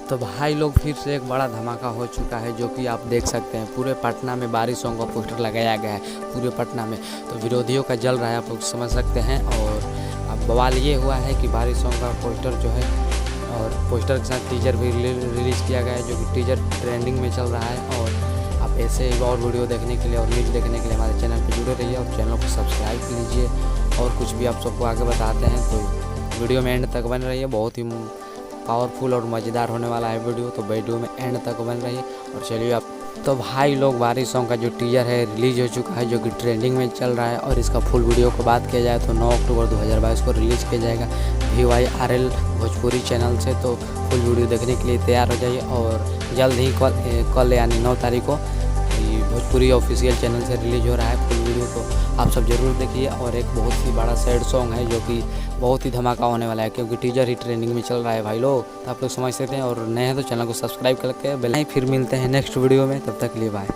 तो भाई लोग फिर से एक बड़ा धमाका हो चुका है, जो कि आप देख सकते हैं पूरे पटना में बारिश सॉन्ग का पोस्टर लगाया गया है पूरे पटना में। तो विरोधियों का जल रहा है, आप लोग समझ सकते हैं। और अब बवाल ये हुआ है कि बारिश सॉन्ग का पोस्टर जो है और पोस्टर के साथ टीजर भी रिलीज़ किया गया है, जो कि टीजर ट्रेंडिंग में चल रहा है। और आप ऐसे ही और वीडियो देखने के लिए और न्यूज़ देखने के लिए हमारे चैनल पर जुड़े रहिए और चैनल को सब्सक्राइब कीजिए। और कुछ भी आप सबको आगे बताते हैं तो वीडियो में एंड तक बन रही है, बहुत ही पावरफुल और मज़ेदार होने वाला है वीडियो, तो वीडियो में एंड तक बन रही है। और चलिए आप तो भाई लोग बारिश सॉन्ग का जो टीजर है रिलीज हो चुका है, जो कि ट्रेंडिंग में चल रहा है। और इसका फुल वीडियो को बात किया जाए तो 9 अक्टूबर 2022 को रिलीज़ किया जाएगा VYRL भोजपुरी चैनल से। तो फुल वीडियो देखने के लिए तैयार हो जाइए। और जल्द ही कल यानी 9 तारीख को भोजपुरी ऑफिशियल चैनल से रिलीज हो रहा है फुल वीडियो, तो आप सब जरूर देखिए। और एक बहुत ही बड़ा सैड सॉन्ग है, जो कि बहुत ही धमाका होने वाला है, क्योंकि टीजर ही ट्रेंडिंग में चल रहा है भाई लोग। तो आप लोग समझ सकते हैं। और नए हैं तो चैनल को सब्सक्राइब करके बेल आइकन। फिर मिलते हैं नेक्स्ट वीडियो में, तब तक के लिए बाय।